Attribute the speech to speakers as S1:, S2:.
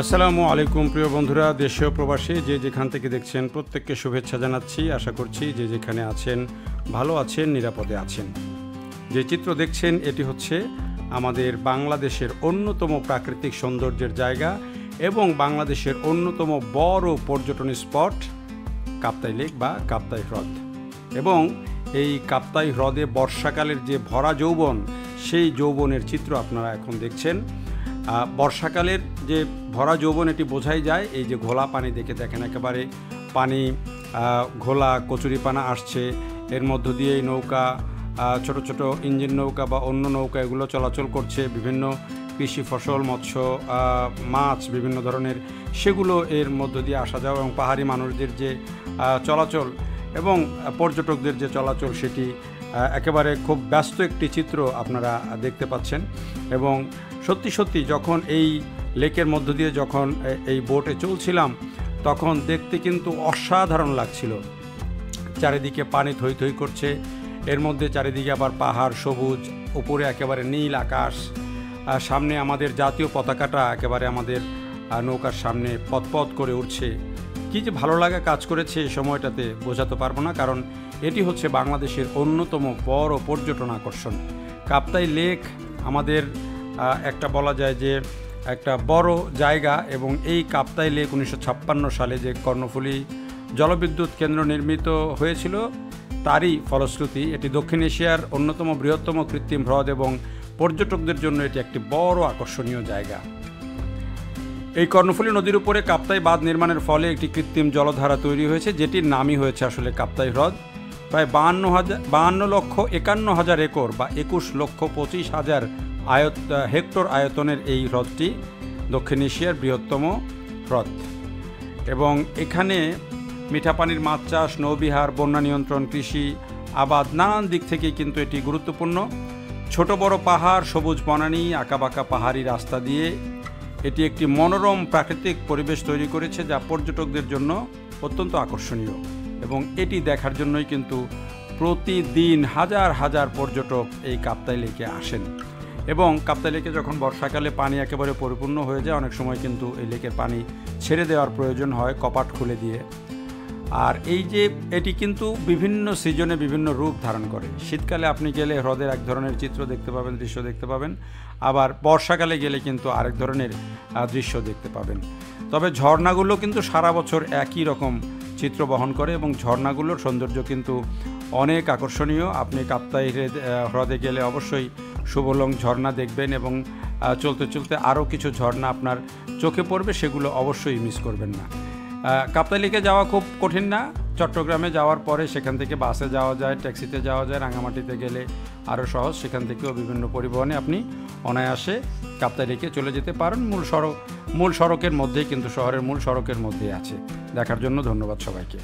S1: আসসালামু আলাইকুম প্রিয় বন্ধুরা, দেশীয় প্রবাসী যে যেখান থেকে দেখছেন প্রত্যেককে শুভেচ্ছা জানাচ্ছি। আশা করছি যে যেখানে আছেন ভালো আছেন, নিরাপদে আছেন। যে চিত্র দেখছেন এটি হচ্ছে আমাদের বাংলাদেশের অন্যতম প্রাকৃতিক সৌন্দর্যের জায়গা এবং বাংলাদেশের অন্যতম বড় পর্যটন স্পট কাপ্তাই লেক বা কাপ্তাই হ্রদ। এবং এই কাপ্তাই হ্রদে বর্ষাকালের যে ভরা যৌবন, সেই যৌবনের চিত্র আপনারা এখন দেখছেন। বর্ষাকালের যে ভরা যৌবন এটি বোঝাই যায় এই যে ঘোলা পানি দেখে। দেখেন একেবারে পানি ঘোলা, কচুরিপানা আসছে, এর মধ্য দিয়ে এই নৌকা, ছোট ছোট ইঞ্জিন নৌকা বা অন্য নৌকা এগুলো চলাচল করছে। বিভিন্ন কৃষি ফসল, মৎস্য, মাছ বিভিন্ন ধরনের, সেগুলো এর মধ্য দিয়ে আসা যাওয়া এবং পাহাড়ি মানুষদের যে চলাচল এবং পর্যটকদের যে চলাচল, সেটি একেবারে খুব ব্যস্ত একটি চিত্র আপনারা দেখতে পাচ্ছেন। এবং সত্যি সত্যি যখন এই লেকের মধ্য দিয়ে যখন এই বোটে চলছিলাম তখন দেখতে কিন্তু অসাধারণ লাগছিল। চারিদিকে পানি থই থই করছে, এর মধ্যে চারিদিকে আবার পাহাড়, সবুজ, উপরে একেবারে নীল আকাশ, সামনে আমাদের জাতীয় পতাকাটা একেবারে আমাদের নৌকার সামনে পথ করে উঠছে। কী যে ভালো লাগা কাজ করেছে এই সময়টাতে বোঝাতে পারবো না, কারণ এটি হচ্ছে বাংলাদেশের অন্যতম বড় পর্যটন আকর্ষণ কাপ্তাই লেক। আমাদের একটা বলা যায় যে একটা বড় জায়গা। এবং এই কাপ্তাই লেক 1956 সালে যে কর্ণফুলী জলবিদ্যুৎ কেন্দ্র নির্মিত হয়েছিল তারই ফলশ্রুতি। এটি দক্ষিণ এশিয়ার অন্যতম বৃহত্তম কৃত্রিম হ্রদ এবং পর্যটকদের জন্য এটি একটি বড় আকর্ষণীয় জায়গা। এই কর্ণফুলী নদীর উপরে কাপ্তাই বাঁধ নির্মাণের ফলে একটি কৃত্রিম জলধারা তৈরি হয়েছে, যেটির নামই হয়েছে আসলে কাপ্তাই হ্রদ। প্রায় 52,51,000 একর বা 21,25,000 হেক্টর আয়তনের এই হ্রদটি দক্ষিণ এশিয়ার বৃহত্তম হ্রদ। এবং এখানে মিঠা পানির মাছ চাষ, নৌবিহার, বন্যা নিয়ন্ত্রণ, কৃষি, আবাদ, নানান দিক থেকেই কিন্তু এটি গুরুত্বপূর্ণ। ছোট বড় পাহাড়, সবুজ বনানী, আঁকাবাঁকা পাহাড়ি রাস্তা দিয়ে এটি একটি মনোরম প্রাকৃতিক পরিবেশ তৈরি করেছে, যা পর্যটকদের জন্য অত্যন্ত আকর্ষণীয়। এবং এটি দেখার জন্যই কিন্তু প্রতিদিন হাজার হাজার পর্যটক এই কাপ্তাই লেকে আসেন। এবং কাপ্তাই লেকে যখন বর্ষাকালে পানি একেবারে পরিপূর্ণ হয়ে যায়, অনেক সময় কিন্তু এই লেকের পানি ছেড়ে দেওয়ার প্রয়োজন হয় কপাট খুলে দিয়ে। আর এই যে এটি কিন্তু বিভিন্ন সিজনে বিভিন্ন রূপ ধারণ করে। শীতকালে আপনি গেলে হ্রদের এক ধরনের চিত্র দেখতে পাবেন, দৃশ্য দেখতে পাবেন, আবার বর্ষাকালে গেলে কিন্তু আরেক ধরনের দৃশ্য দেখতে পাবেন। তবে ঝর্ণাগুলো কিন্তু সারা বছর একই রকম চিত্র বহন করে এবং ঝর্ণাগুলোর সৌন্দর্য কিন্তু অনেক আকর্ষণীয়। আপনি কাপ্তাই হ্রদে গেলে অবশ্যই শুভলং ঝর্ণা দেখবেন এবং চলতে চলতে আরও কিছু ঝর্ণা আপনার চোখে পড়বে, সেগুলো অবশ্যই মিস করবেন না। কাপ্তাই লেকে যাওয়া খুব কঠিন না। চট্টগ্রামে যাওয়ার পরে সেখান থেকে বাসে যাওয়া যায়, ট্যাক্সিতে যাওয়া যায়, রাঙামাটিতে গেলে আরও সহজ, সেখান থেকেও বিভিন্ন পরিবহনে আপনি অনায়াসে কাপ্তাই লেকে চলে যেতে পারেন। মূল সড়কের মধ্যেই কিন্তু, শহরের মূল সড়কের মধ্যেই আছে। দেখার জন্য ধন্যবাদ সবাইকে।